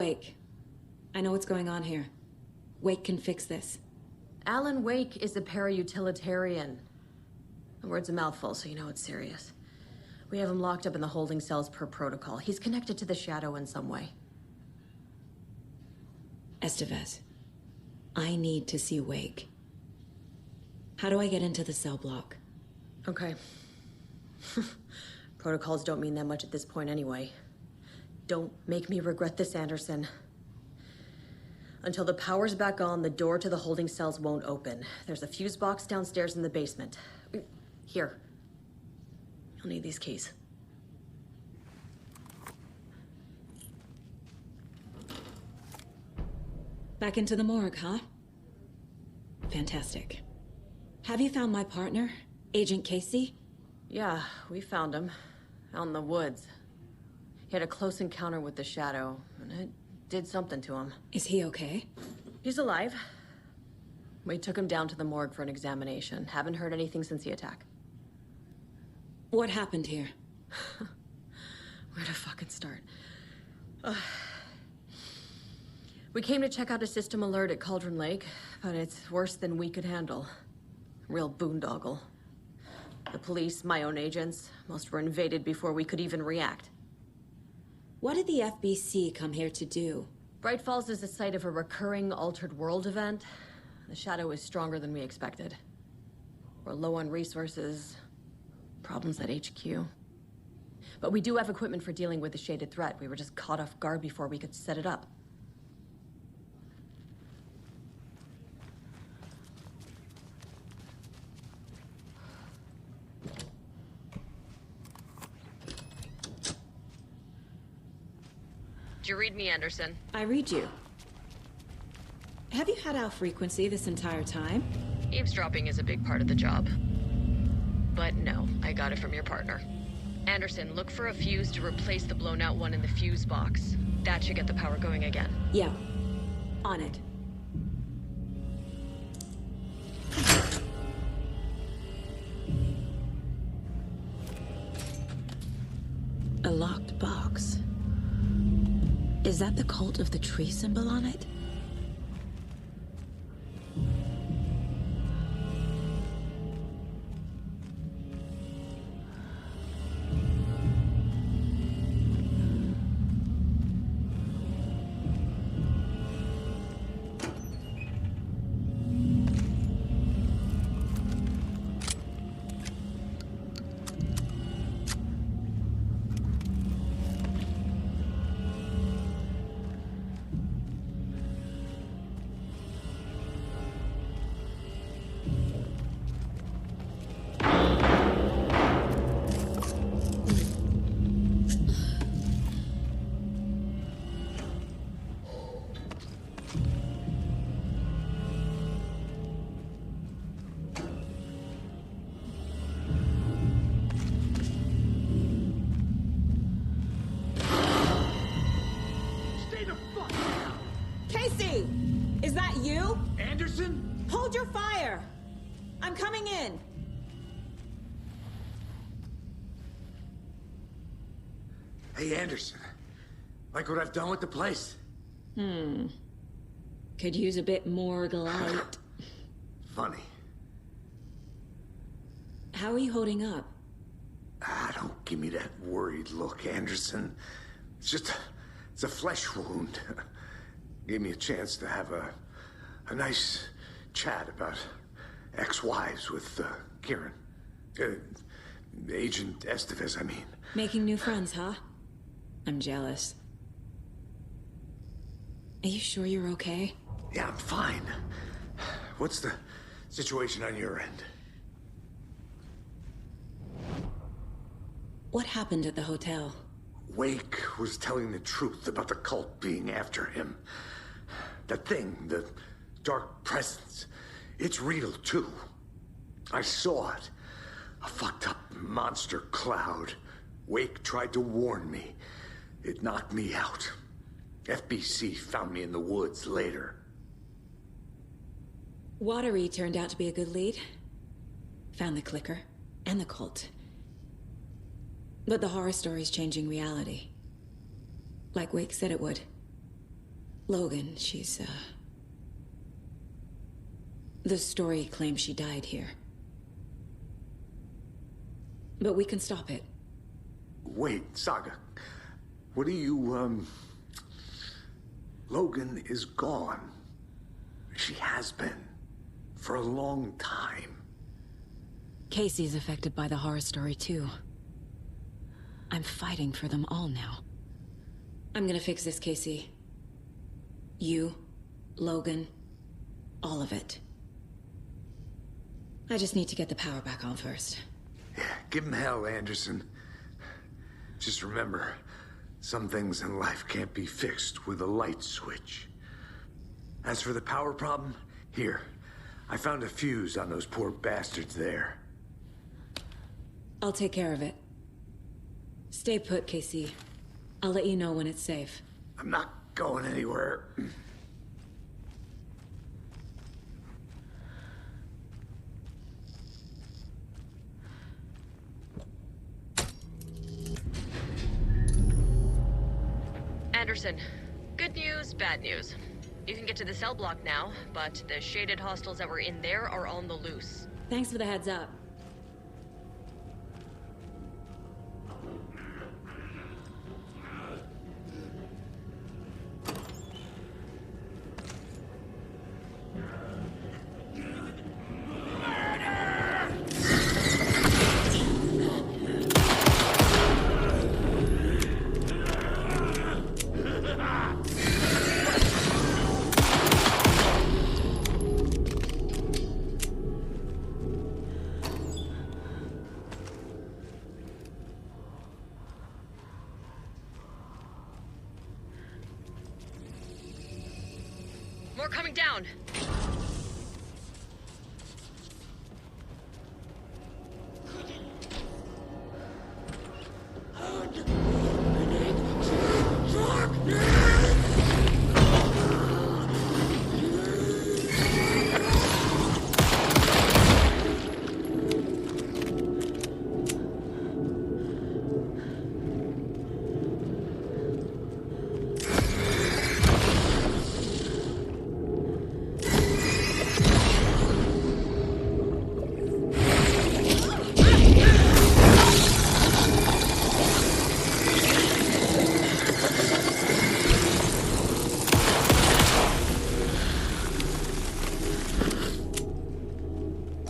Wake. I know what's going on here. Wake can fix this. Alan Wake is a para-utilitarian. The word's a mouthful, so you know it's serious. We have him locked up in the holding cells per protocol. He's connected to the shadow in some way. Estevez, I need to see Wake. How do I get into the cell block? Okay. Protocols don't mean that much at this point anyway. Don't make me regret this, Anderson. Until the power's back on, the door to the holding cells won't open. There's a fuse box downstairs in the basement. Here. You'll need these keys. Back into the morgue, huh? Fantastic. Have you found my partner, Agent Casey? Yeah, we found him. Out in the woods. He had a close encounter with the shadow, and it did something to him. Is he okay? He's alive. We took him down to the morgue for an examination. Haven't heard anything since the attack. What happened here? Where to fucking start? We came to check out a system alert at Cauldron Lake, but it's worse than we could handle. Real boondoggle. The police, my own agents, most were invaded before we could even react. What did the FBC come here to do? Bright Falls is the site of a recurring altered world event. The shadow is stronger than we expected. We're low on resources, problems at HQ. But we do have equipment for dealing with the shaded threat. We were just caught off guard before we could set it up. Do you read me, Anderson? I read you. Have you had our frequency this entire time? Eavesdropping is a big part of the job. But no, I got it from your partner. Anderson, look for a fuse to replace the blown out one in the fuse box. That should get the power going again. Yeah. On it. A locked box. Is that the cult of the tree symbol on it? Casey! Is that you? Anderson? Hold your fire! I'm coming in! Hey, Anderson. Like what I've done with the place? Could use a bit more light. Funny. How are you holding up? Don't give me that worried look, Anderson. It's a flesh wound. Gave me a chance to have a nice chat about ex-wives with Kieran. Agent Estevez, I mean. Making new friends, huh? I'm jealous. Are you sure you're okay? Yeah, I'm fine. What's the situation on your end? What happened at the hotel? Wake was telling the truth about the cult being after him. That thing, the dark presence, it's real too. I saw it. A fucked up monster cloud. Wake tried to warn me. It knocked me out. FBC found me in the woods later. Watery turned out to be a good lead. Found the clicker and the cult. But the horror story's changing reality. Like Wake said it would. Logan, she's, the story claims she died here. But we can stop it. Wait, Saga. What do you, Logan is gone. She has been. For a long time. Casey's affected by the horror story, too. I'm fighting for them all now. I'm gonna fix this, Casey. You, Logan, all of it. I just need to get the power back on first. Yeah, give him hell, Anderson. Just remember, some things in life can't be fixed with a light switch. As for the power problem, here. I found a fuse on those poor bastards there. I'll take care of it. Stay put, Casey. I'll let you know when it's safe. I'm not going anywhere. Anderson, good news, bad news. You can get to the cell block now, but the shaded hostiles that were in there are on the loose. Thanks for the heads up. More coming down.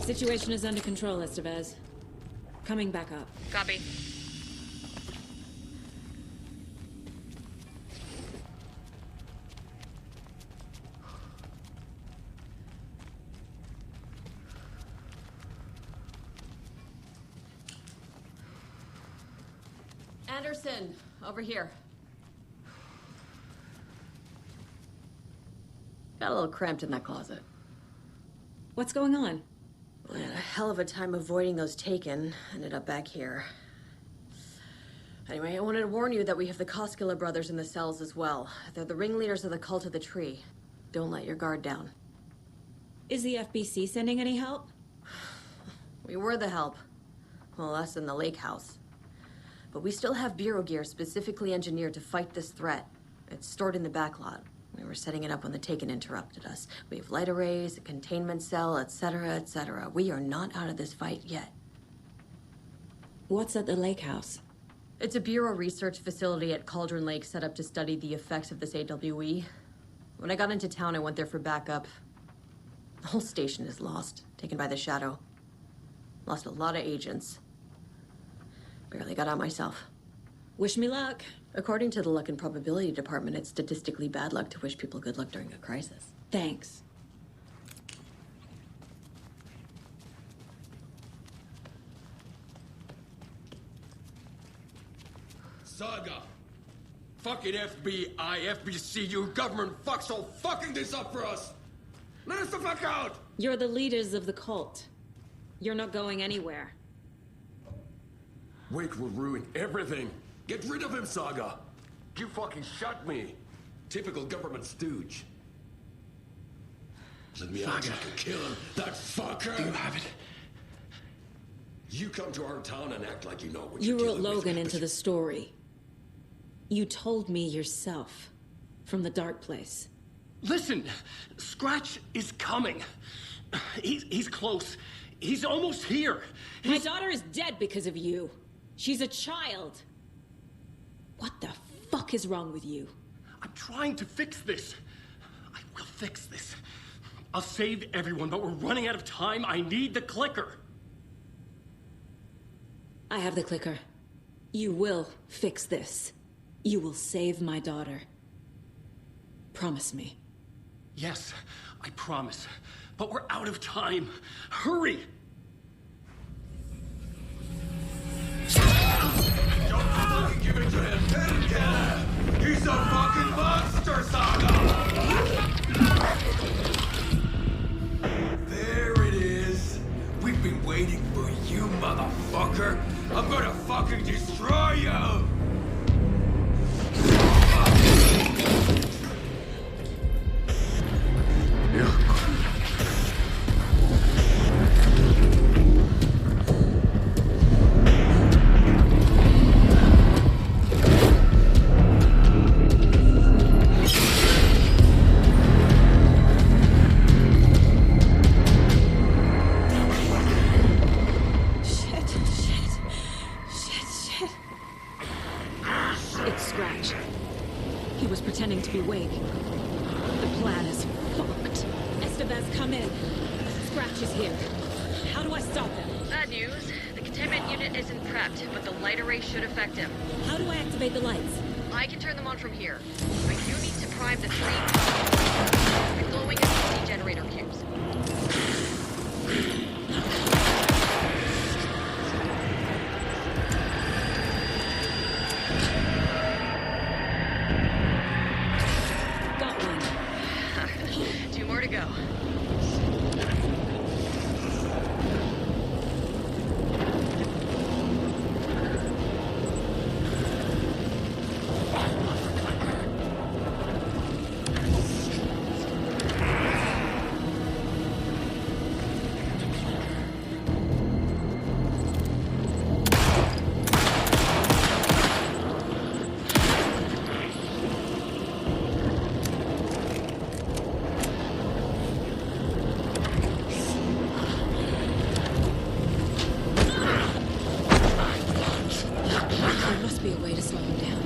Situation is under control, Estevez. Coming back up. Copy. Anderson, over here. Got a little cramped in that closet. What's going on? I had a hell of a time avoiding those taken. Ended up back here. Anyway, I wanted to warn you that we have the Koskela brothers in the cells as well. They're the ringleaders of the cult of the tree. Don't let your guard down. Is the FBC sending any help? We were the help. Well, us in the lake house. But we still have bureau gear specifically engineered to fight this threat. It's stored in the backlot. We were setting it up when the Taken interrupted us. We have light arrays, a containment cell, etc., etc. We are not out of this fight yet. What's at the lake house? It's a bureau research facility at Cauldron Lake set up to study the effects of this AWE. When I got into town, I went there for backup. The whole station is lost, taken by the shadow. Lost a lot of agents. Barely got out myself. Wish me luck. According to the luck and probability department, it's statistically bad luck to wish people good luck during a crisis. Thanks. Saga! Fucking FBI, FBC, you government fucks all fucking this up for us! Let us the fuck out! You're the leaders of the cult. You're not going anywhere. Wake will ruin everything. Get rid of him, Saga! You fucking shot me! Typical government stooge. Let me out, I can kill him, that fucker! You have it. You come to our town and act like you know what You you're wrote dealing with, Logan but into the story. You told me yourself. From the dark place. Listen, Scratch is coming. He's close. He's almost here. My daughter is dead because of you. She's a child. What the fuck is wrong with you? I'm trying to fix this. I will fix this. I'll save everyone, but we're running out of time. I need the clicker. I have the clicker. You will fix this. You will save my daughter. Promise me. Yes, I promise. But we're out of time. Hurry! Don't fucking give it to him! He's a fucking monster, Saga! There it is. We've been waiting for you, motherfucker. I'm gonna fucking destroy you! It's Scratch. He was pretending to be Wake. The plan is fucked. Estevez, come in. Scratch is here. How do I stop him? Bad news. The containment unit isn't prepped, but the light array should affect him. How do I activate the lights? I can turn them on from here. But you need to prime the three glowing electricity generator cubes. Got one. 2 more to go. There must be a way to slow him down.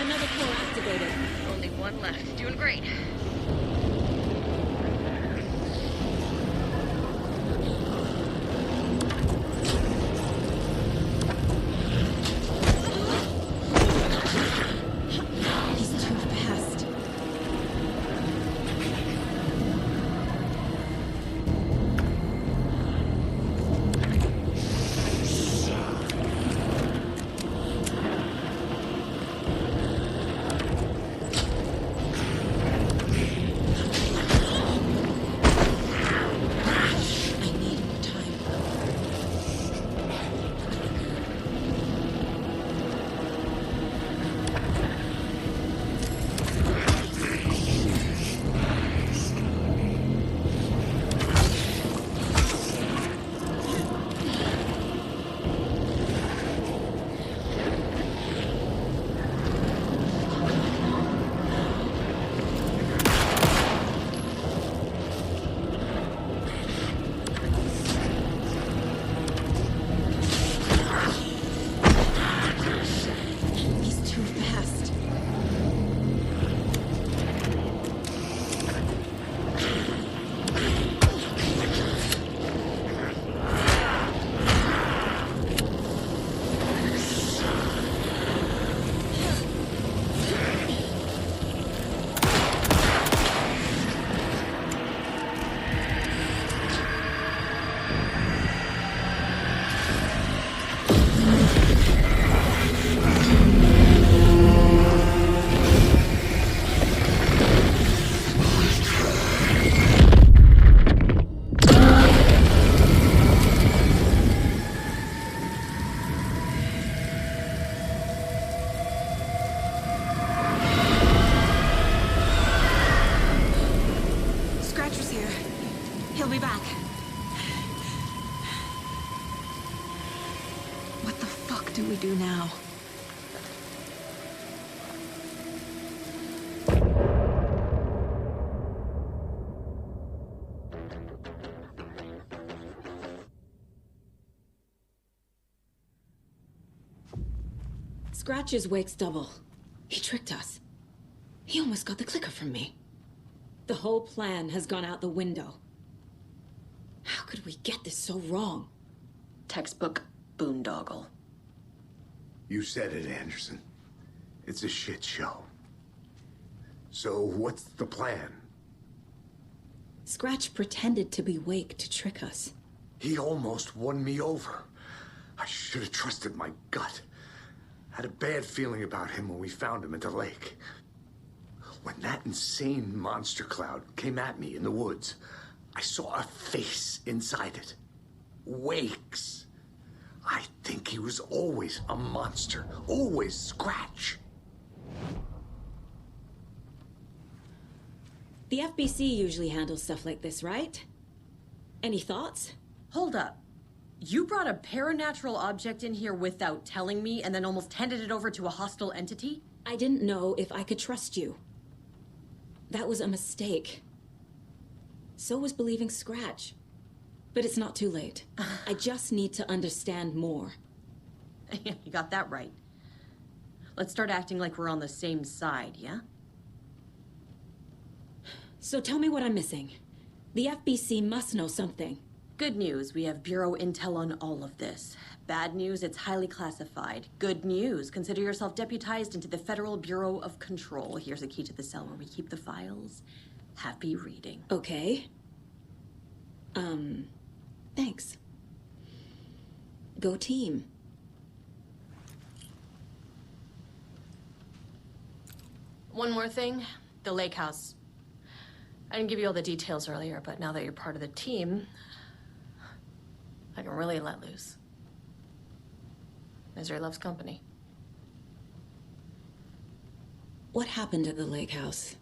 Another core activated. Only one left. Doing great. He's too fast. do now? Scratch's wake's double. He tricked us. He almost got the clicker from me. The whole plan has gone out the window. How could we get this so wrong? Textbook boondoggle. You said it, Anderson. It's a shit show. So what's the plan? Scratch pretended to be Wake to trick us. He almost won me over. I should have trusted my gut. Had a bad feeling about him when we found him at the lake. When that insane monster cloud came at me in the woods, I saw a face inside it. Wake's. I think he was always a monster. Always Scratch. The FBC usually handles stuff like this, right? Any thoughts? Hold up. You brought a paranatural object in here without telling me and then almost handed it over to a hostile entity? I didn't know if I could trust you. That was a mistake. So was believing Scratch. But it's not too late. I just need to understand more. You got that right. Let's start acting like we're on the same side, yeah? So tell me what I'm missing. The FBC must know something. Good news, we have Bureau intel on all of this. Bad news, it's highly classified. Good news, consider yourself deputized into the Federal Bureau of Control. Here's a key to the cell where we keep the files. Happy reading. Okay. Thanks. Go team. One more thing, the lake house. I didn't give you all the details earlier, but now that you're part of the team, I can really let loose. Misery loves company. What happened at the lake house?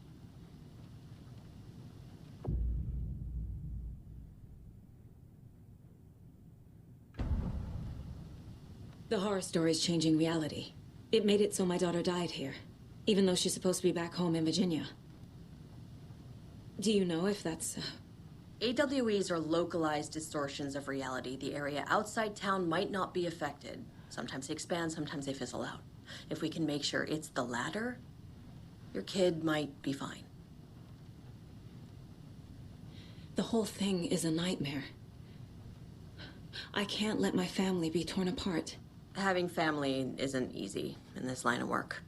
The horror story is changing reality. It made it so my daughter died here, even though she's supposed to be back home in Virginia. Do you know if that's... AWEs are localized distortions of reality. The area outside town might not be affected. Sometimes they expand, sometimes they fizzle out. If we can make sure it's the latter, your kid might be fine. The whole thing is a nightmare. I can't let my family be torn apart. Having family isn't easy in this line of work.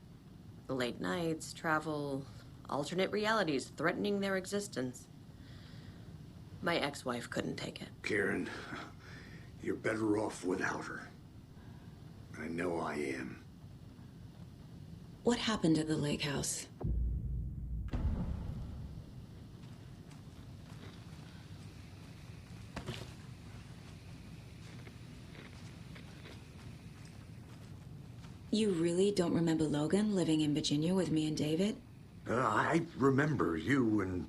The late nights, travel, alternate realities threatening their existence. My ex-wife couldn't take it. Karen, you're better off without her. I know I am. What happened at the lake house? You really don't remember Logan living in Virginia with me and David? I remember you and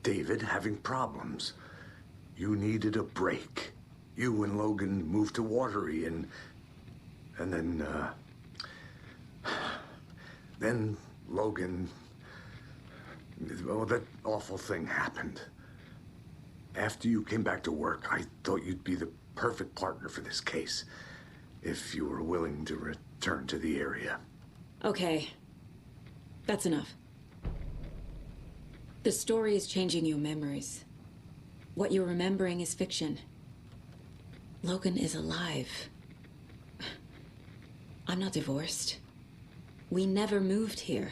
David having problems. You needed a break. You and Logan moved to Watery and then Logan, well, that awful thing happened. After you came back to work, I thought you'd be the perfect partner for this case, if you were willing to return to the area. Okay. That's enough. The story is changing your memories. What you're remembering is fiction. Logan is alive. I'm not divorced. We never moved here.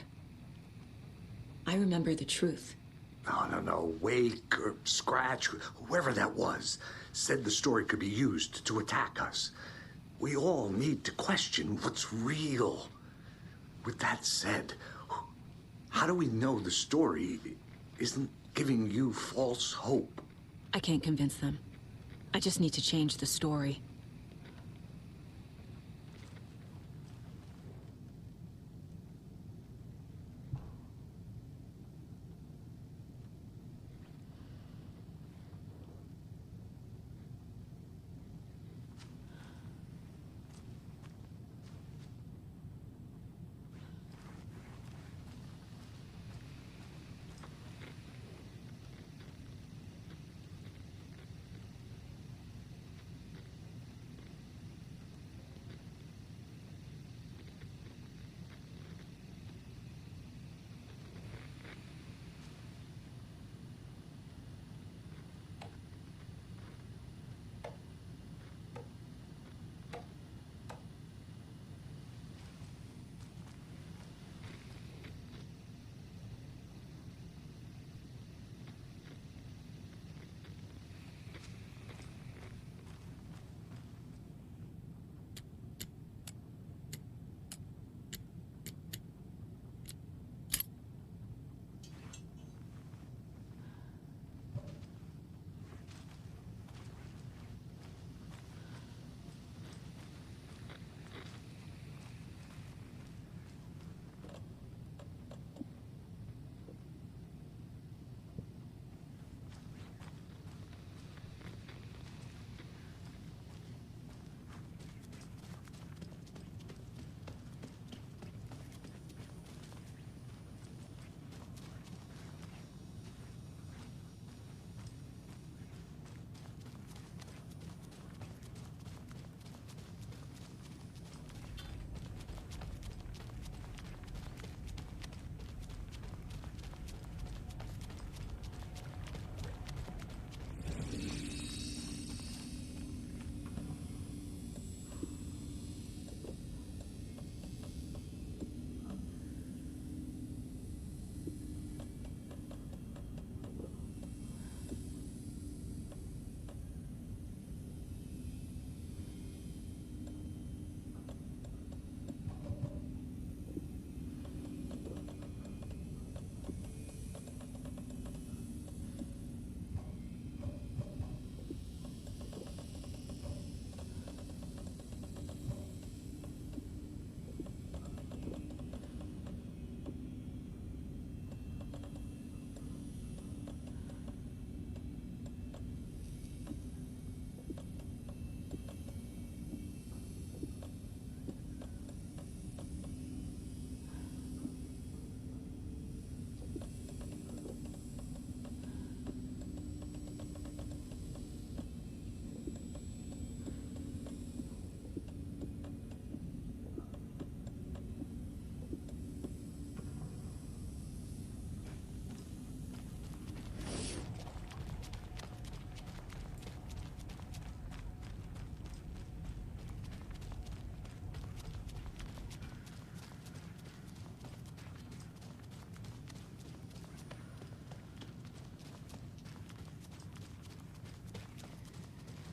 I remember the truth. No. Wake or Scratch, whoever that was, said the story could be used to attack us. We all need to question what's real. With that said, how do we know the story isn't giving you false hope? I can't convince them. I just need to change the story.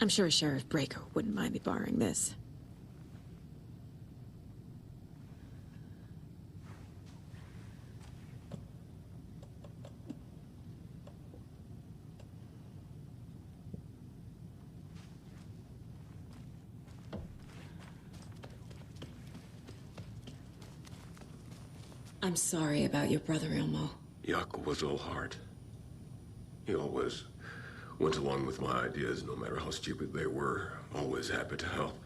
I'm sure Sheriff Breaker wouldn't mind me borrowing this. I'm sorry about your brother, Ilmo. Jaakko was all heart. He always went along with my ideas, no matter how stupid they were. Always happy to help.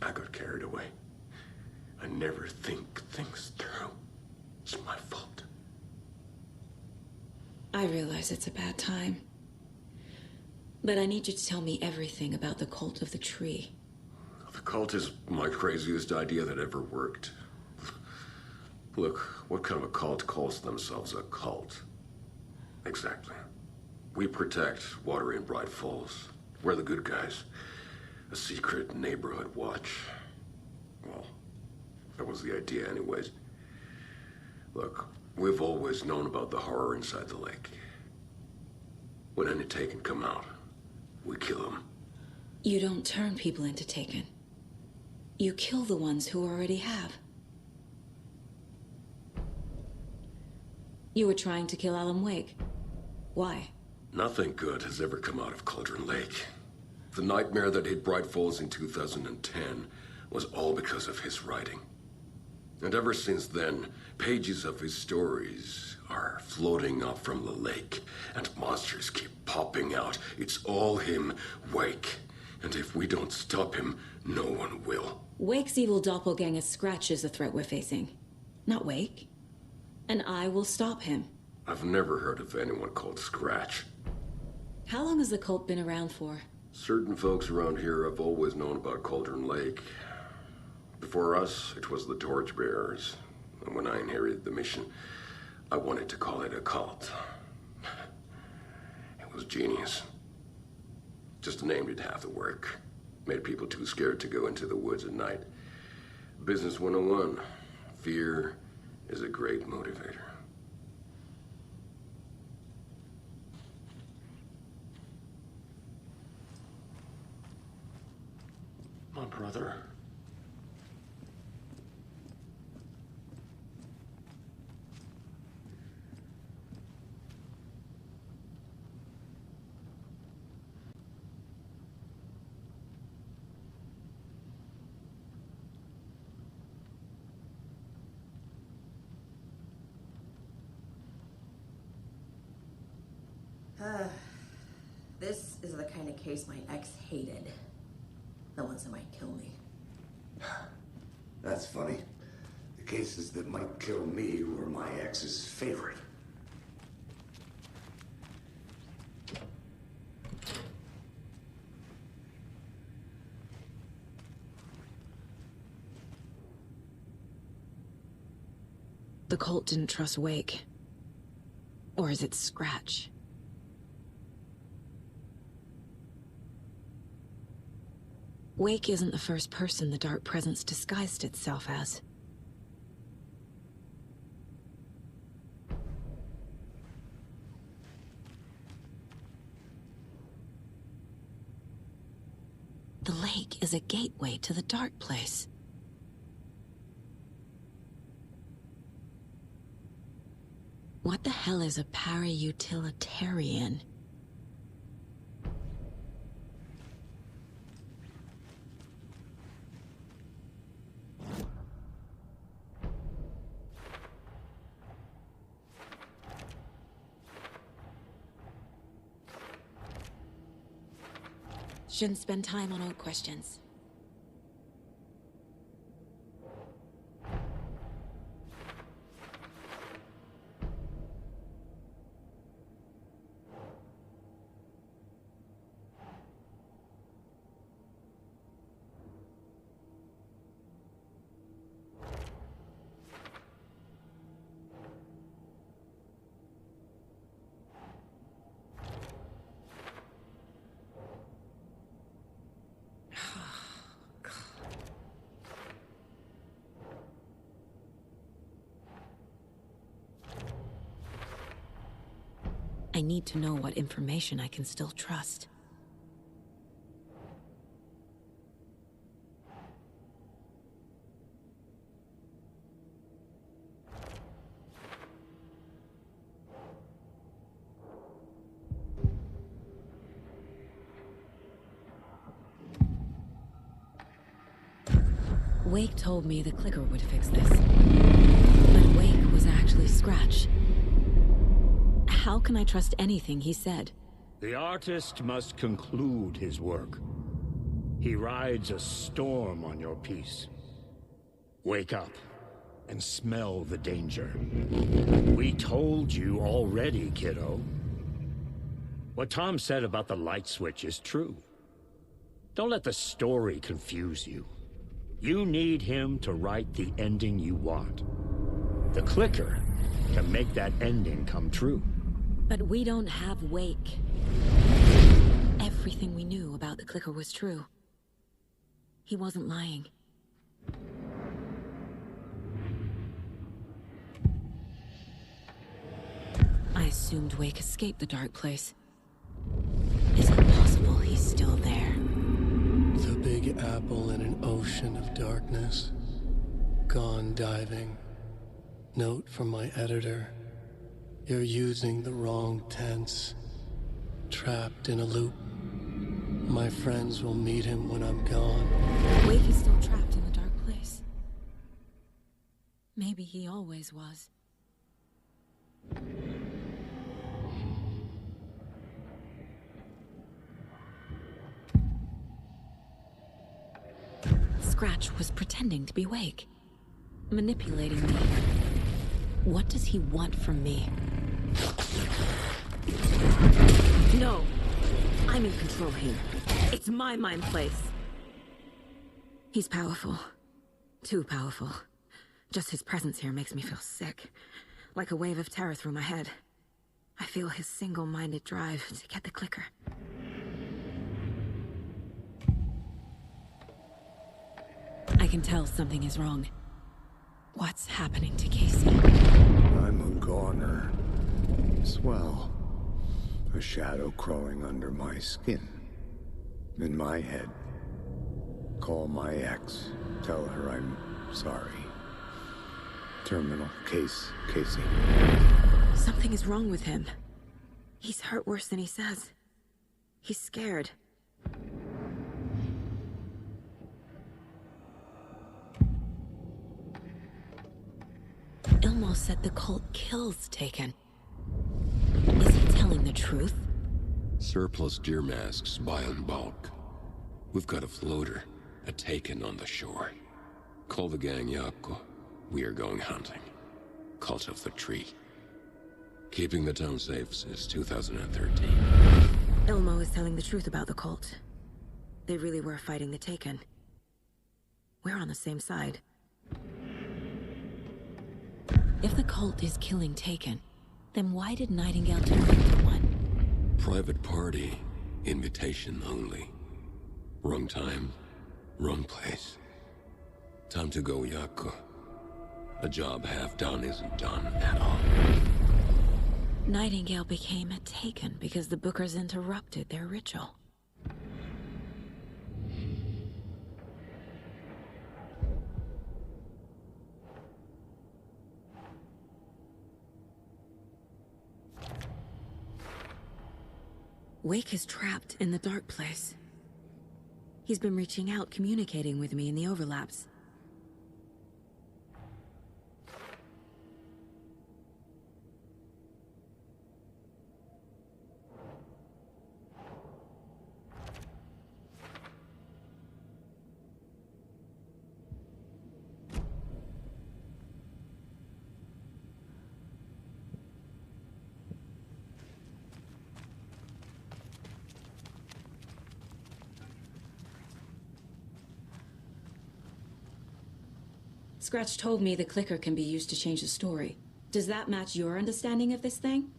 I got carried away. I never think things through. It's my fault. I realize it's a bad time. But I need you to tell me everything about the cult of the tree. The cult is my craziest idea that ever worked. Look, what kind of a cult calls themselves a cult? Exactly. We protect Water in Bright Falls. We're the good guys. A secret neighborhood watch. Well, that was the idea anyways. Look, we've always known about the horror inside the lake. When any Taken come out, we kill them. You don't turn people into Taken. You kill the ones who already have. You were trying to kill Alan Wake. Why? Nothing good has ever come out of Cauldron Lake. The nightmare that hit Bright Falls in 2010 was all because of his writing. And ever since then, pages of his stories are floating up from the lake, and monsters keep popping out. It's all him, Wake. And if we don't stop him, no one will. Wake's evil doppelganger Scratch is the threat we're facing, not Wake. And I will stop him. I've never heard of anyone called Scratch. How long has the cult been around for? Certain folks around here have always known about Cauldron Lake. Before us, it was the Torchbearers. And when I inherited the mission, I wanted to call it a cult. It was genius. Just a name did half the work. Made people too scared to go into the woods at night. Business 101. Fear is a great motivator. My brother. This is the kind of case my ex hated. The ones that might kill me. That's funny. The cases that might kill me were my ex's favorite. The cult didn't trust Wake. Or is it Scratch? Wake isn't the first person the Dark Presence disguised itself as. The lake is a gateway to the dark place. What the hell is a para-utilitarian? Shouldn't spend time on old questions. I need to know what information I can still trust. Wake told me the clicker would fix this. But Wake was actually Scratch. How can I trust anything he said? The artist must conclude his work. He rides a storm on your piece. Wake up and smell the danger. We told you already, kiddo. What Tom said about the light switch is true. Don't let the story confuse you. You need him to write the ending you want. The clicker can make that ending come true. But we don't have Wake. Everything we knew about the clicker was true. He wasn't lying. I assumed Wake escaped the dark place. Is it possible he's still there? The Big Apple in an ocean of darkness. Gone diving. Note from my editor. You're using the wrong tense. Trapped in a loop. My friends will meet him when I'm gone. Wake is still trapped in the dark place. Maybe he always was. Scratch was pretending to be Wake. Manipulating me. What does he want from me? No! I'm in control here. It's my mind place. He's powerful. Too powerful. Just his presence here makes me feel sick. Like a wave of terror through my head. I feel his single-minded drive to get the clicker. I can tell something is wrong. What's happening to Casey? I'm a goner. Swell. A shadow crawling under my skin. In my head. Call my ex. Tell her I'm sorry. Terminal case, Casey. Something is wrong with him. He's hurt worse than he says. He's scared. Ilmo said the cult kills Taken. Is he telling the truth? Surplus deer masks buy in bulk. We've got a floater, a Taken on the shore. Call the gang Yako. We are going hunting. Cult of the Tree. Keeping the town safe since 2013. Ilmo is telling the truth about the cult. They really were fighting the Taken. We're on the same side. If the cult is killing Taken, then why did Nightingale turn into one? Private party. Invitation only. Wrong time. Wrong place. Time to go, Yako. A job half done isn't done at all. Nightingale became a Taken because the Bookers interrupted their ritual. Wake is trapped in the dark place. He's been reaching out, communicating with me in the overlaps. Scratch told me the clicker can be used to change the story. Does that match your understanding of this thing?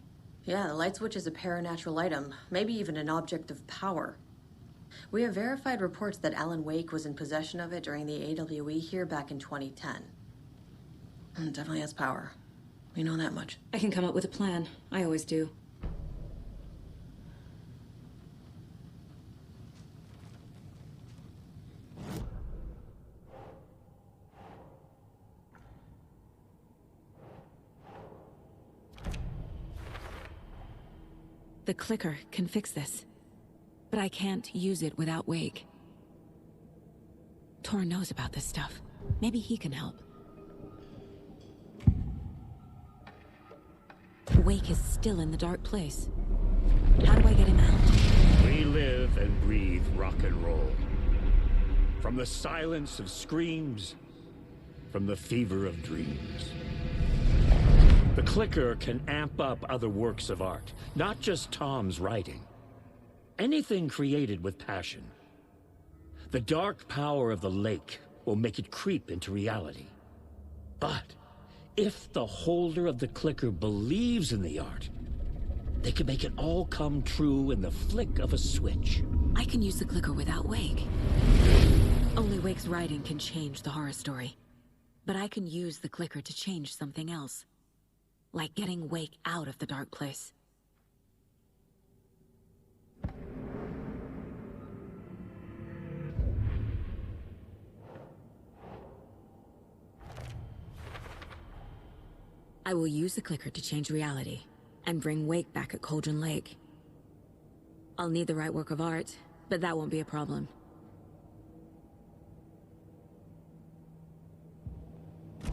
Yeah, the light switch is a paranatural item, maybe even an object of power. We have verified reports that Alan Wake was in possession of it during the AWE here back in 2010. It definitely has power. We know that much. I can come up with a plan. I always do. The clicker can fix this, but I can't use it without Wake. Tor knows about this stuff. Maybe he can help. Wake is still in the dark place. How do I get him out? We live and breathe rock and roll. From the silence of screams, from the fever of dreams. The clicker can amp up other works of art, not just Tom's writing. Anything created with passion. The dark power of the lake will make it creep into reality. But if the holder of the clicker believes in the art, they can make it all come true in the flick of a switch. I can use the clicker without Wake. Only Wake's writing can change the horror story. But I can use the clicker to change something else. Like getting Wake out of the dark place. I will use the clicker to change reality and bring Wake back at Cauldron Lake. I'll need the right work of art, but that won't be a problem.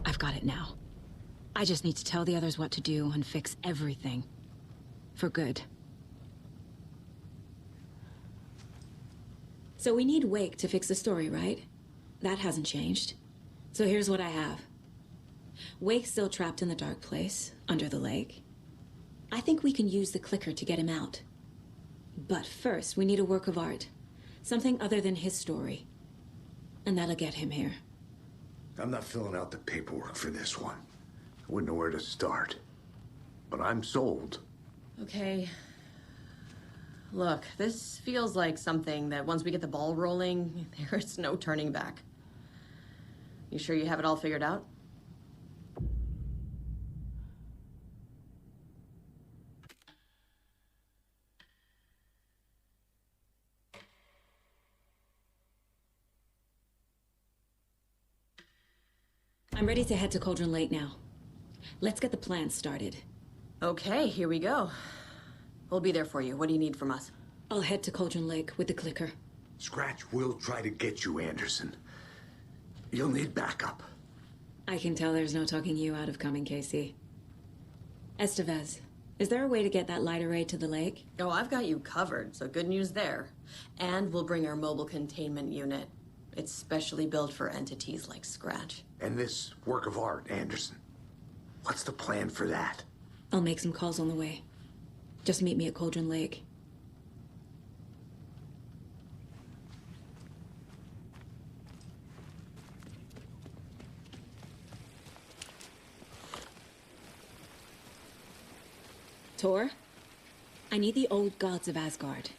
I've got it now. I just need to tell the others what to do and fix everything. For good. So we need Wake to fix the story, right? That hasn't changed. So here's what I have. Wake's still trapped in the dark place, under the lake. I think we can use the clicker to get him out. But first, we need a work of art. Something other than his story. And that'll get him here. I'm not filling out the paperwork for this one. I wouldn't know where to start. But I'm sold. Okay. Look, this feels like something that once we get the ball rolling, there's no turning back. You sure you have it all figured out? I'm ready to head to Cauldron Lake now. Let's get the plan started. Okay, here we go. We'll be there for you. What do you need from us? I'll head to Cauldron Lake with the clicker. Scratch will try to get you, Anderson. You'll need backup. I can tell there's no talking you out of coming, Casey. Estevez, is there a way to get that light array to the lake? Oh, I've got you covered, so good news there. And we'll bring our mobile containment unit. It's specially built for entities like Scratch. And this work of art, Anderson. What's the plan for that? I'll make some calls on the way. Just meet me at Cauldron Lake. Tor, I need the old gods of Asgard.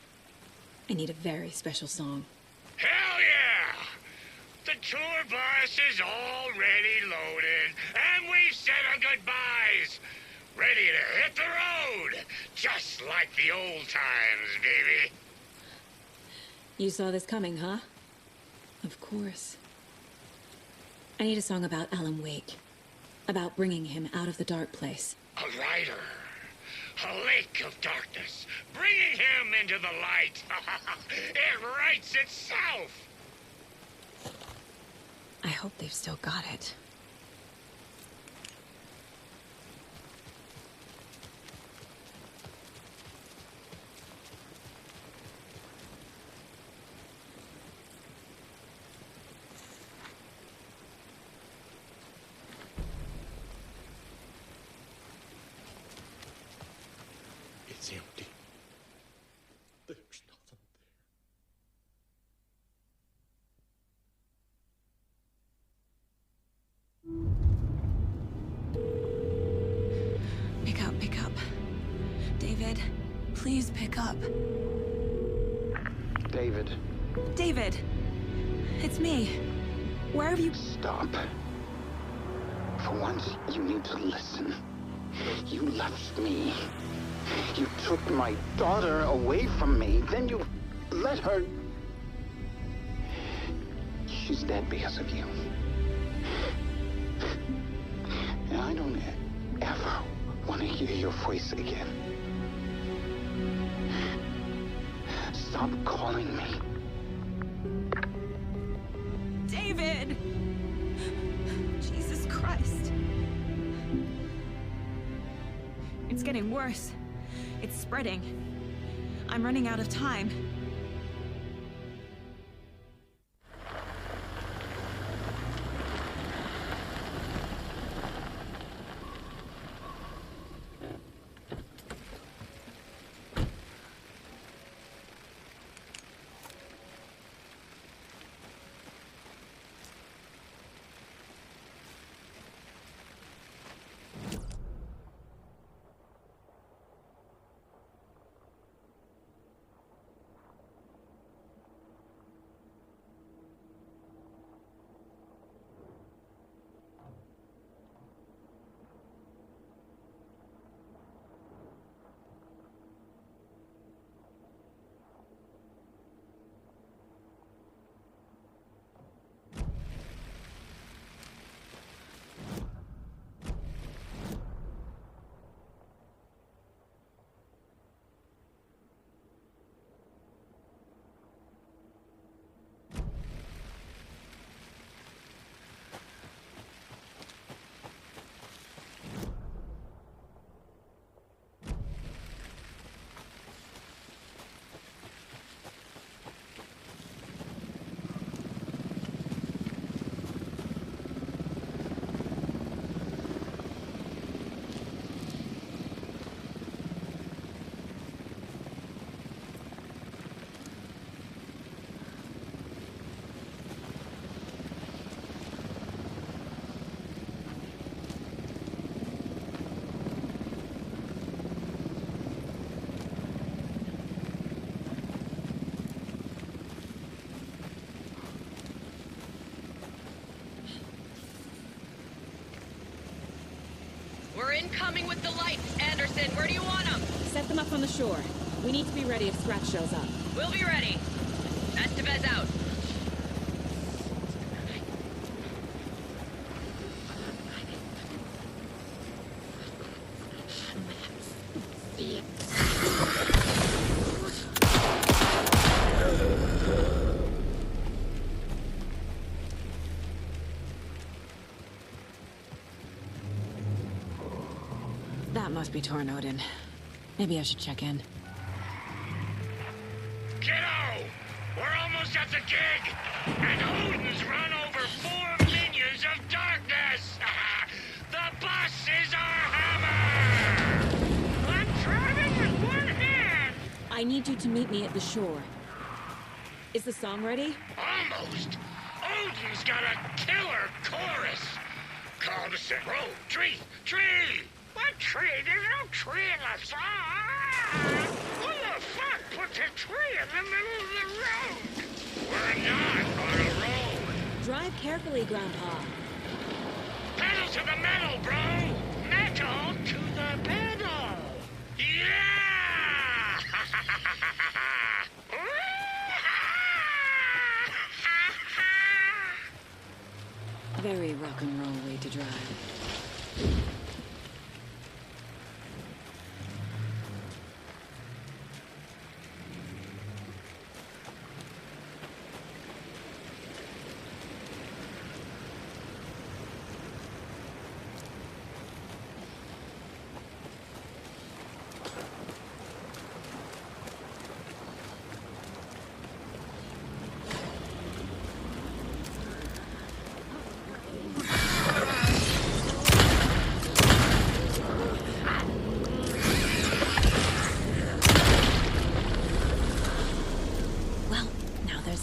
I need a very special song. Hell yeah! The tour bus is already loaded, and we said our goodbyes. Ready to hit the road, just like the old times, baby. You saw this coming, huh? Of course. I need a song about Alan Wake. About bringing him out of the dark place. A rider. A lake of darkness. Bringing him into the light. It writes itself. I hope they've still got it. It's empty. There's nothing Pick up. David, please pick up. David. David! It's me. Where have you... Stop. For once, you need to listen. You left me. You took my daughter away from me. Then you let her... She's dead because of you. And I don't ever want to hear your voice again. Stop calling me. David! Christ. It's getting worse. It's spreading. I'm running out of time. We're incoming with the lights, Anderson. Where do you want them? Set them up on the shore. We need to be ready if Scratch shows up. We'll be ready. Estevez out. That must be Tornodin. Maybe I should check in. Kiddo! We're almost at the gig! And Odin's run over 4 minions of darkness! The bus is our hammer! I'm driving with one hand! I need you to meet me at the shore. Is the song ready? Almost! Odin's got a killer chorus! Call the set. Road, tree, tree! What tree? There's no tree in the song! Who the fuck put the tree in the middle of the road? We're not on a road! Drive carefully, Grandpa. Pedal to the metal, bro! Metal to the pedal! Yeah! Very rock and roll way to drive.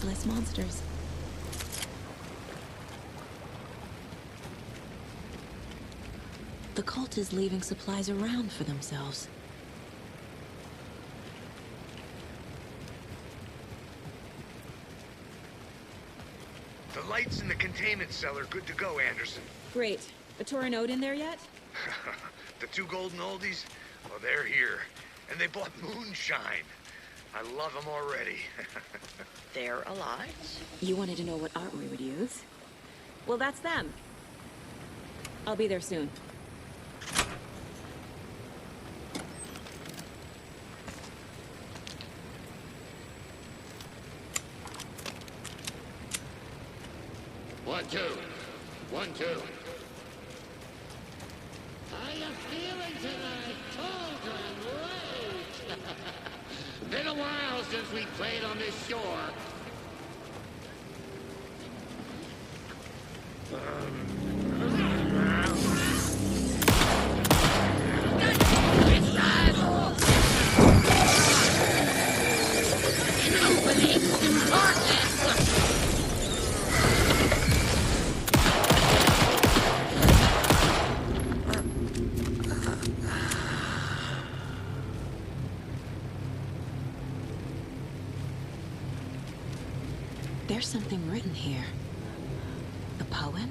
Less monsters. The cult is leaving supplies around for themselves. The lights in the containment cell are good to go, Anderson. Great. A Tornod in there yet? The 2 golden oldies? Well, they're here. And they bought moonshine. I love them already. They're alive. You wanted to know what art we would use? Well, that's them. I'll be there soon. One, two. 1, 2. we played on this shore. There's something written here. A poem?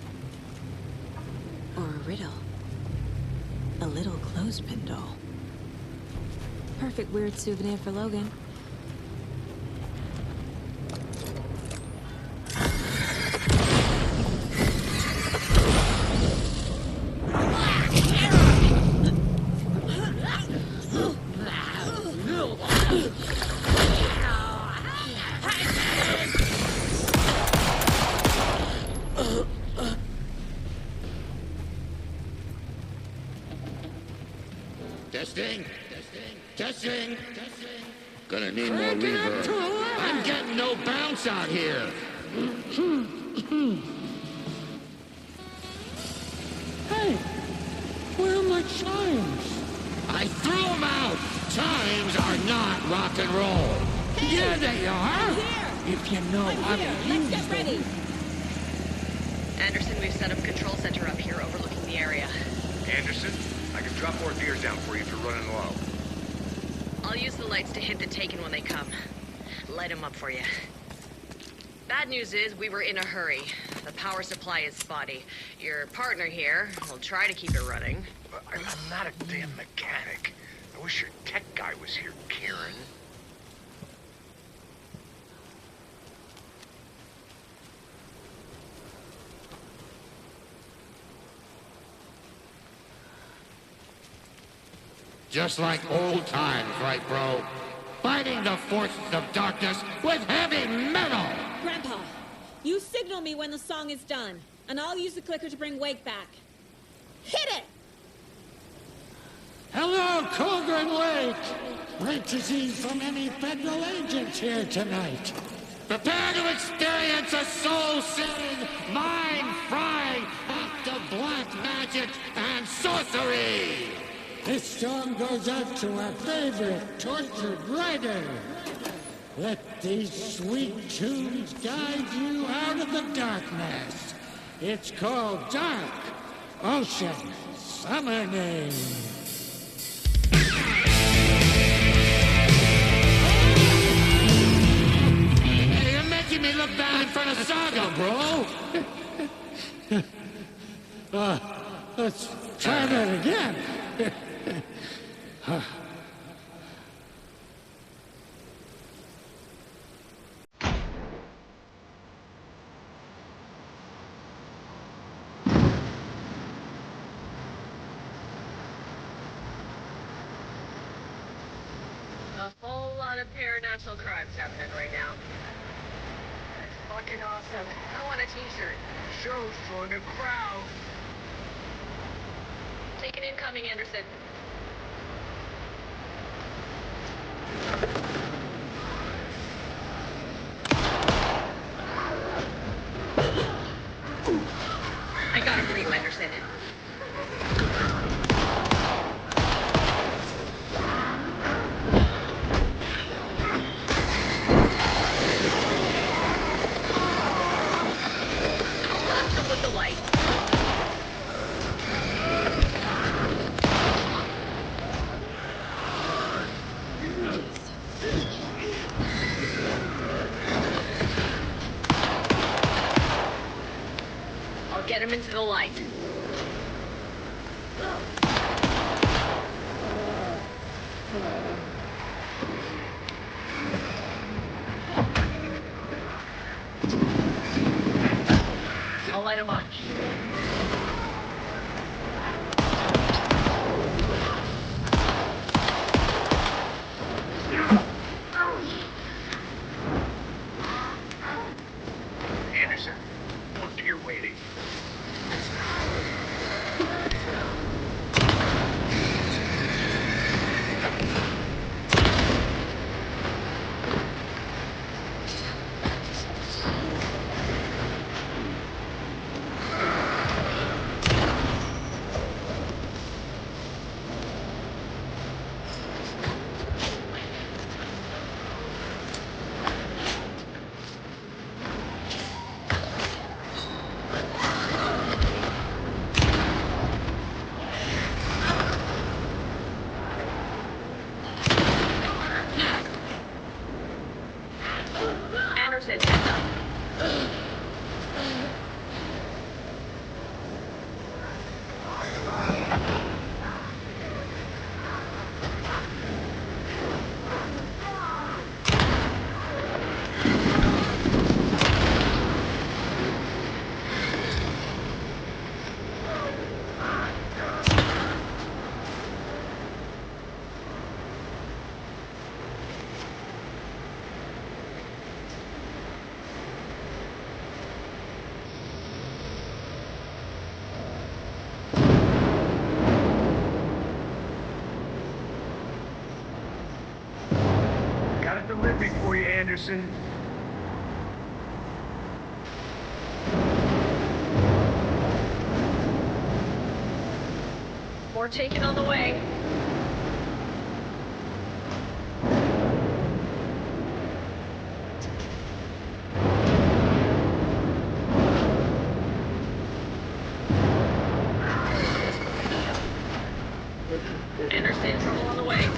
Or a riddle? A little clothespin doll. Perfect weird souvenir for Logan. Testing. Gonna need more reverb. I'm getting no bounce out here. Hey, where are my chimes? I threw them out. Chimes are not rock and roll. Hey, yeah, they are. If you know how to use them. Let's get ready. Anderson, we've set up control center up here overlooking the area. Anderson, I can drop more gears down for you if you're running low. I'll use the lights to hit the Taken when they come. Light them up for you. Bad news is we were in a hurry. The power supply is spotty. Your partner here will try to keep it running. I'm not a damn mechanic. I wish your tech guy was here, Kieran. Just like old times, right, bro? Fighting the forces of darkness with heavy metal! Grandpa, you signal me when the song is done, and I'll use the clicker to bring Wake back. Hit it! Hello, Colgren Lake. Great to see so many federal agents here tonight. Prepare to experience a soul-searing, mind-frying act of black magic and sorcery! This song goes out to our favorite tortured writer. Let these sweet tunes guide you out of the darkness. It's called Dark Ocean Summoning. Hey, you're making me look bad in front of Saga, bro! Let's try that again. A whole lot of paranormal crimes happening right now. That's fucking awesome. I want a t-shirt. Show's drawing a crowd. Take an incoming, Anderson. I got him for you, Anderson. Blast him with the light. I'll get him into the light. I'll light him up. Anderson, look to your waiting. Ready for you, Anderson. More taken on the way. Anderson, trouble on the way.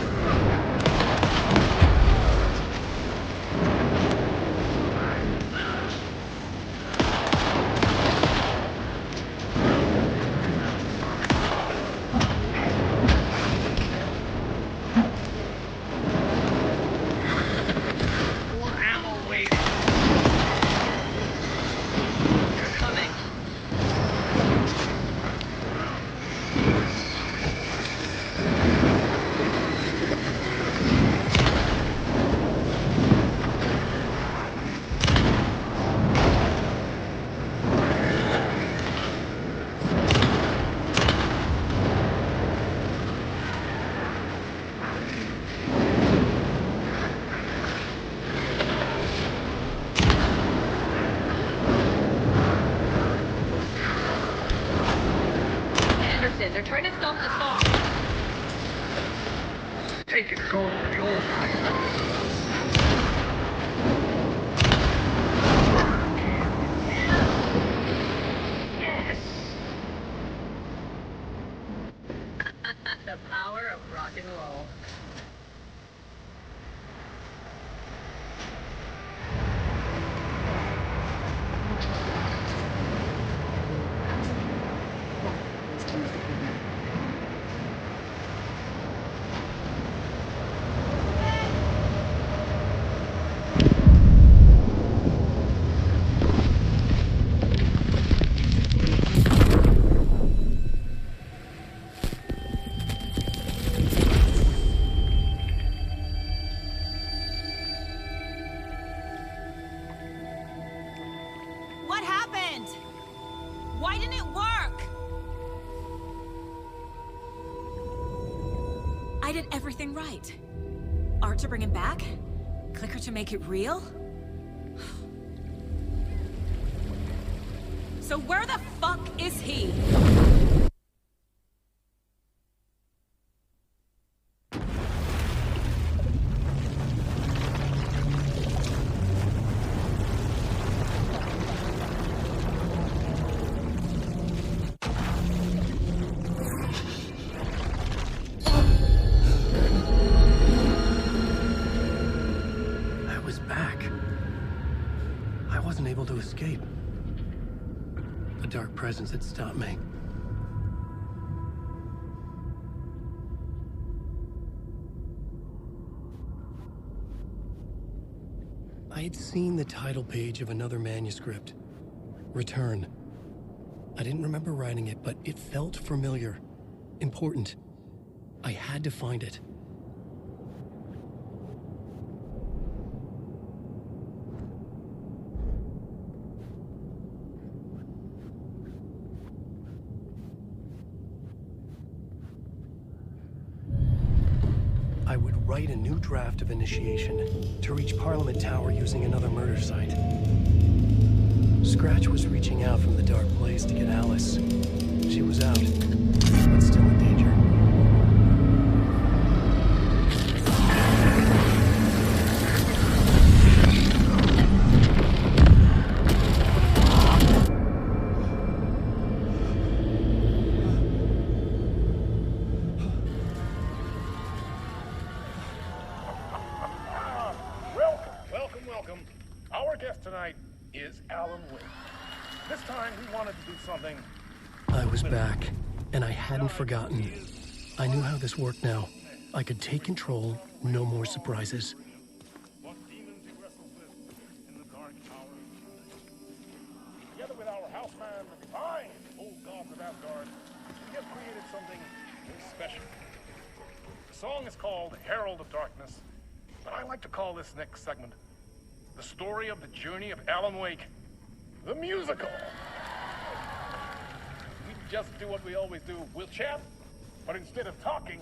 They're trying to stop the song. Take it home to the old Yes. The power of rock and roll. What happened? Why didn't it work? I did everything right. Art to bring him back? Clicker to make it real? So where the fuck is he? Able to escape. A dark presence had stopped me. I had seen the title page of another manuscript, Return. I didn't remember writing it, but it felt familiar, important. I had to find it. I would write a new draft of initiation to reach Parliament Tower using another murder site. Scratch was reaching out from the dark place to get Alice. She was out, but still in danger. I was back, and I hadn't forgotten. I knew how this worked now. I could take control, no more surprises. Together with our houseman, the divine old gods of Asgard, we have created something very special. The song is called Herald of Darkness, but I like to call this next segment the story of the journey of Alan Wake, the musical. We just do what we always do. We'll chat, but instead of talking,